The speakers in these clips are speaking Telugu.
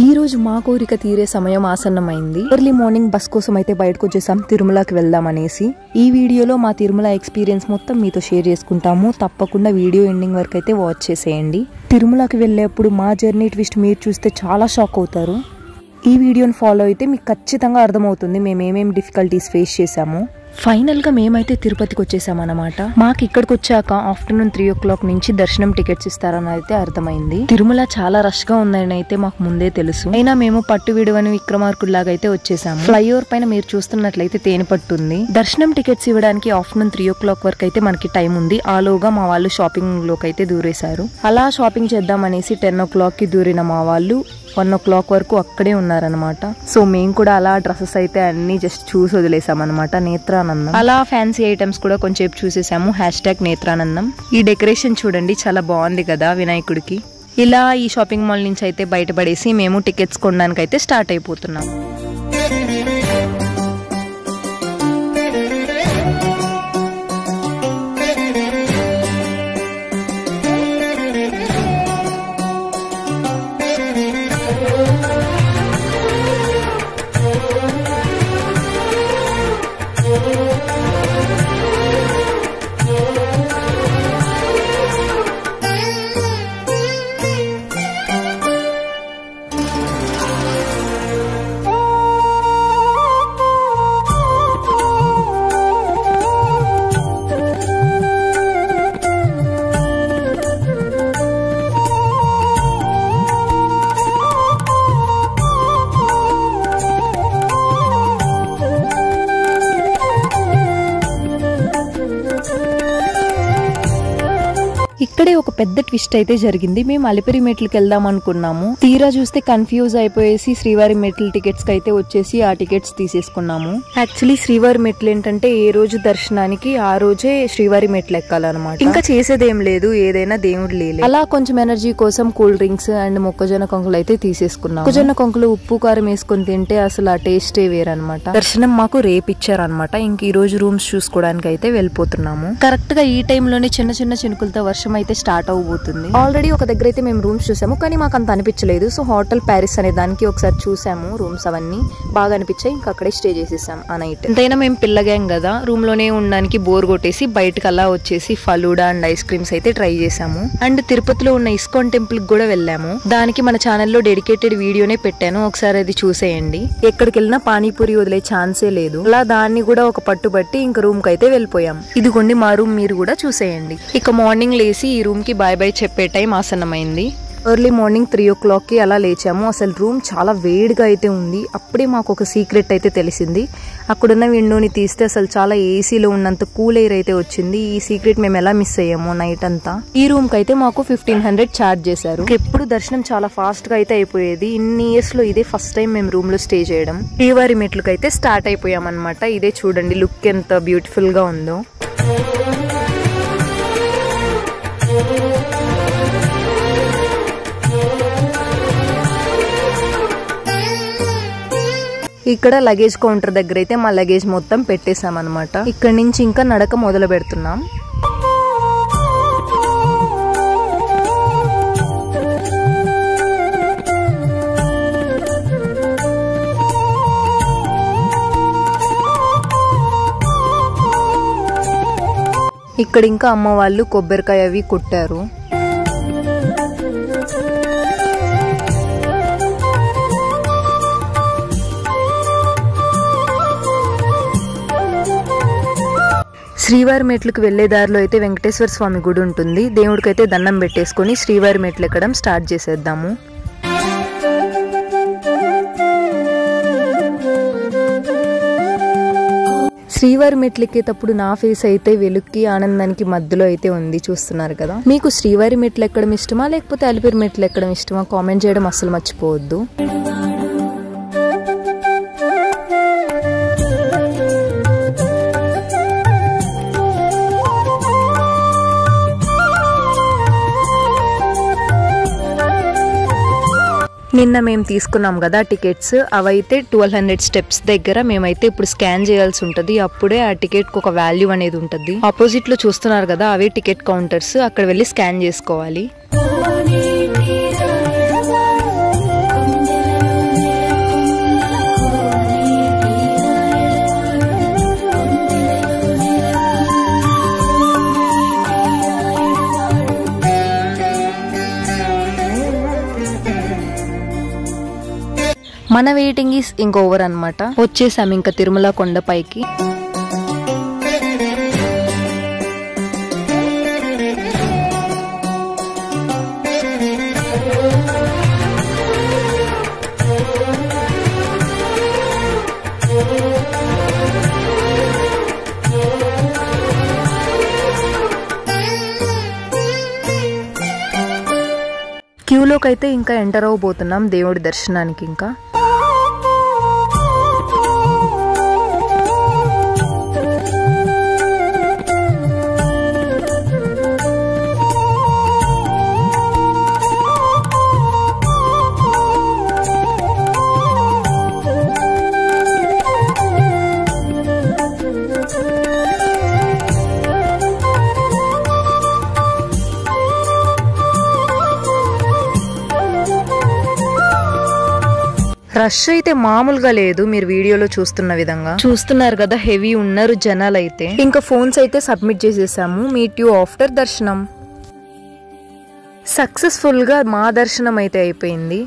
ఈ రోజు మా కోరిక తీరే సమయం ఆసన్నమైంది. ఎర్లీ మార్నింగ్ బస్ కోసం అయితే బయటకు వచ్చేసాం తిరుమలకి వెళ్దామనేసి. ఈ వీడియోలో మా తిరుమల ఎక్స్పీరియన్స్ మొత్తం మీతో షేర్ చేసుకుంటాము. తప్పకుండా వీడియో ఎండింగ్ వరకు అయితే వాచ్ చేసేయండి. తిరుమలకి వెళ్ళేప్పుడు మా జర్నీ ట్విస్ట్ మీరు చూస్తే చాలా షాక్ అవుతారు. ఈ వీడియోని ఫాలో అయితే మీకు ఖచ్చితంగా అర్థమవుతుంది మేము ఏమేమి డిఫికల్టీస్ ఫేస్ చేసాము. ఫైనల్ గా మేమైతే తిరుపతికి వచ్చేసామన్నమాట. మాకు ఇక్కడికి వచ్చాక ఆఫ్టర్నూన్ 3 o'clock నుంచి దర్శనం టికెట్స్ ఇస్తారని అయితే అర్థమైంది. తిరుమల చాలా రష్ గా ఉందని అయితే మాకు ముందే తెలుసు. అయినా మేము పట్టు విడువని విక్రమార్కుడిలాగా అయితే వచ్చేసాము. ఫ్లైఓవర్ పైన మీరు చూస్తున్నట్లయితే తేనె పట్టుంది. దర్శనం టికెట్స్ ఇవ్వడానికి ఆఫ్టర్నూన్ 3 o'clock వరకు అయితే మనకి టైం ఉంది. ఆలోగా మా వాళ్ళు షాపింగ్ లోకి అయితే దూరేశారు. అలా షాపింగ్ చేద్దామనేసి 10 o'clock కి దూరిన మా వాళ్ళు 1 o'clock వరకు అక్కడే ఉన్నారనమాట. సో మేము కూడా అలా డ్రెస్సెస్ అయితే అన్ని జస్ట్ చూసి వదిలేసామన్నమాట. నేత్రానందం అలా ఫ్యాన్సీ ఐటమ్స్ కూడా కొంచెం చూసేసాము. #నేత్రానందం. ఈ డెకరేషన్ చూడండి చాలా బాగుంది కదా వినాయకుడికి. ఇలా ఈ షాపింగ్ మాల్ నుంచి అయితే బయటపడేసి మేము టికెట్స్ కొనడానికి అయితే స్టార్ట్ అయిపోతున్నాం. ఇక్కడే ఒక పెద్ద ట్విస్ట్ అయితే జరిగింది. మేము అలిపిరి మెట్లకి వెళ్దాం అనుకున్నాము. తీరా చూస్తే కన్ఫ్యూజ్ అయిపోయేసి శ్రీవారి మెట్ల టికెట్స్ కి అయితే వచ్చేసి ఆ టికెట్స్ తీసేసుకున్నాము. యాక్చువల్లీ శ్రీవారి మెట్లు ఏంటంటే ఏ రోజు దర్శనానికి ఆ రోజే శ్రీవారి మెట్లు ఎక్కాలన్నమాట. ఇంకా చేసేదేం లేదు, ఏదైనా దేవుడి లీలే. అలా కొంచెం ఎనర్జీ కోసం కూల్ డ్రింక్స్ అండ్ మొక్కజొన్న కొంకులు అయితే తీసేసుకున్నాం. మొక్కజొన్న కొంకులు ఉప్పు కారం వేసుకొని తింటే అసలు ఆ టేస్టే వేరనమాట. దర్శనం మాకు రేపు ఇచ్చారనమాట. ఇంక ఈ రోజు రూమ్స్ చూసుకోవడానికి అయితే వెళ్ళిపోతున్నాము. కరెక్ట్ గా ఈ టైంలోనే చిన్న చిన్న చినుకులతో వర్షం అయితే స్టార్ట్ అవబోతుంది. ఆల్రెడీ ఒక దగ్గర అయితే మేము రూమ్స్ చూసాము, కానీ మాకు అంత అనిపించలేదు. సో హోటల్ ప్యారిస్ అనే దానికి ఒకసారి చూసాము. రూమ్స్ అవన్నీ బాగా అనిపించాయి. ఇంకా అక్కడే స్టే చేసేసాం ఆ నైట్. ఎంతైనా మేము పిల్ల గ్యాంగ్ కదా, రూమ్ లోనే ఉండడానికి బోర్ కొట్టేసి బయటకు అలా వచ్చేసి ఫలూడా అండ్ ఐస్ క్రీమ్స్ అయితే ట్రై చేసాము. అండ్ తిరుపతిలో ఉన్న ఇస్కాన్ టెంపుల్ కి కూడా వెళ్ళాము. దానికి మన ఛానల్లో డెడికేటెడ్ వీడియోనే పెట్టాను, ఒకసారి అది చూసేయండి. ఎక్కడికి వెళ్ళినా పానీపూరి వదిలే ఛాన్సే లేదు. అలా దాన్ని కూడా ఒక పట్టుబట్టి ఇంక రూమ్ కి అయితే వెళ్ళిపోయాం. ఇదిగోండి మా రూమ్, మీరు కూడా చూసేయండి. ఇక మార్నింగ్ లేసి ఈ రూమ్ కి బాయ్ బాయ్ చెప్పే టైం ఆసన్నమైంది. ఎర్లీ మార్నింగ్ 3 o'clock కి అలా లేచాము. అసలు రూమ్ చాలా వేడిగా అయితే ఉంది. అప్పుడే మాకు ఒక సీక్రెట్ అయితే తెలిసింది. అక్కడున్న విండోని తీస్తే అసలు చాలా ఏసీలో ఉన్నంత కూల్ ఎయిర్ అయితే వచ్చింది. ఈ సీక్రెట్ మేము ఎలా మిస్ అయ్యామో నైట్ అంతా. ఈ రూమ్ కి అయితే మాకు 1500 ఛార్జ్ చేశారు. ఎప్పుడు దర్శనం చాలా ఫాస్ట్ గా అయితే అయిపోయేది. ఇన్ని ఇయర్స్ లో ఇదే ఫస్ట్ టైం మేము రూమ్ లో స్టే చేయడం. శ్రీవారి మెట్లకి అయితే స్టార్ట్ అయిపోయాం అనమాట. ఇదే చూడండి లుక్ ఎంత బ్యూటిఫుల్ గా ఉందో. ఇక్కడ లగేజ్ కౌంటర్ దగ్గర అయితే మా లగేజ్ మొత్తం పెట్టేసాం అనమాట. ఇక్కడ నుంచి ఇంకా నడక మొదలు పెడుతున్నాం. ఇక్కడ ఇంకా అమ్మ వాళ్ళు కొబ్బరికాయ అవి కొట్టారు. శ్రీవారి మెట్లకు వెళ్లే దారిలో అయితే వెంకటేశ్వర స్వామి గుడి ఉంటుంది. దేవుడికైతే దండం పెట్టేసుకుని శ్రీవారి మెట్లు ఎక్కడం స్టార్ట్ చేసేద్దాము. శ్రీవారి మెట్లు ఎక్కేటప్పుడు నా ఫేస్ అయితే వెలుక్కి ఆనందానికి మధ్యలో అయితే ఉంది, చూస్తున్నారు కదా. మీకు శ్రీవారి మెట్లు ఎక్కడం ఇష్టమా లేకపోతే అలిపిరి మెట్లు ఎక్కడం ఇష్టమా కామెంట్ చేయడం అస్సలు మర్చిపోవద్దు. నిన్న మేము తీసుకున్నాం కదా టికెట్స్, అవైతే 1200 స్టెప్స్ దగ్గర మేమైతే ఇప్పుడు స్కాన్ చేయాల్సి ఉంటుంది. అప్పుడే ఆ టికెట్ కి ఒక వాల్యూ అనేది ఉంటుంది. ఆపోజిట్ లో చూస్తున్నారు కదా, అవే టికెట్ కౌంటర్స్. అక్కడ వెళ్ళి స్కాన్ చేసుకోవాలి. మన వెయిటింగ్ ఈస్ ఇంక ఓవర్ అన్నమాట. వచ్చేసాం ఇంకా తిరుమల కొండపైకి. క్యూలోకి అయితే ఇంకా ఎంటర్ అవ్వబోతున్నాం దేవుడి దర్శనానికి. ఇంకా రష్ అయితే మామూలుగా లేదు. మీరు వీడియోలో చూస్తున్న విధంగా చూస్తున్నారు కదా, హెవీ ఉన్నారు జనాలు అయితే. ఇంకా ఫోన్స్ అయితే సబ్మిట్ చేసేసాము. మీట్ యూ ఆఫ్టర్ దర్శనం. సక్సెస్ఫుల్ గా మా దర్శనం అయితే అయిపోయింది.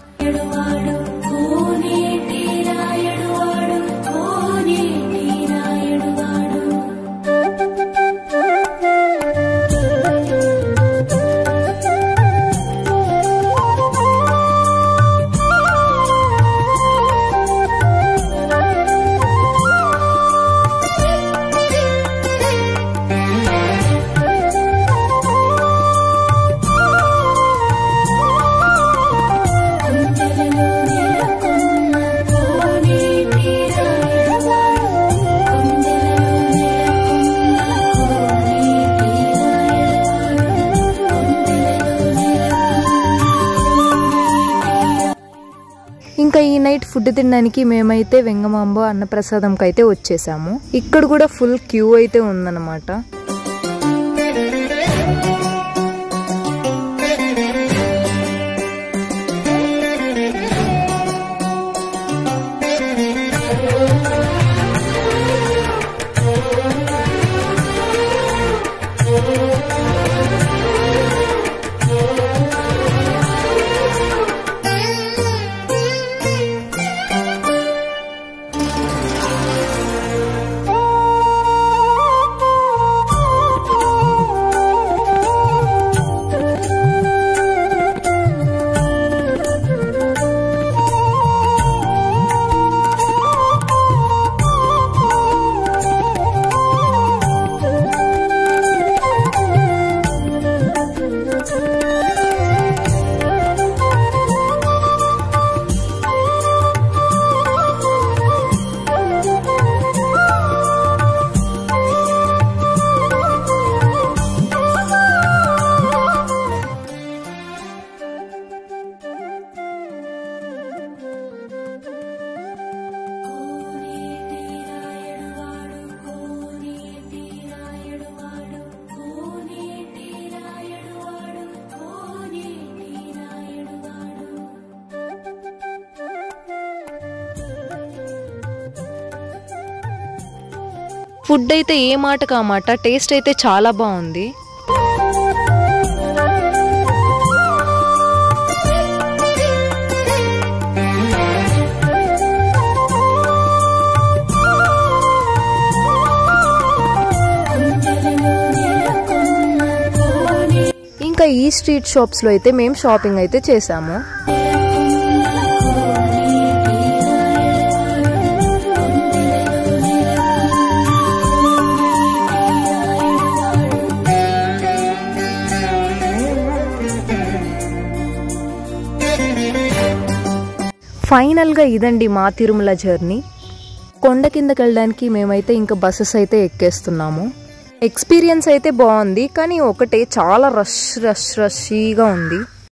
ఇంకా ఈ నైట్ ఫుడ్ తినడానికి మేమైతే వెంగమాంబ అన్నప్రసాదంకి అయితే వచ్చేసాము. ఇక్కడ కూడా ఫుల్ క్యూ అయితే ఉందన్నమాట. ఫుడ్ అయితే ఏ మాట కామాట, టేస్ట్ అయితే చాలా బాగుంది. ఇంకా ఈ స్ట్రీట్ షాప్స్ లో అయితే మేము షాపింగ్ అయితే చేసాము. ఫైనల్ గా ఇదండి మా తిరుమల జర్నీ. కొండ కిందకి వెళ్ళడానికి మేమైతే ఇంకా బస్సెస్ అయితే ఎక్కేస్తున్నాము. ఎక్స్పీరియన్స్ అయితే బాగుంది, కానీ ఒకటే చాలా రష్గా ఉంది.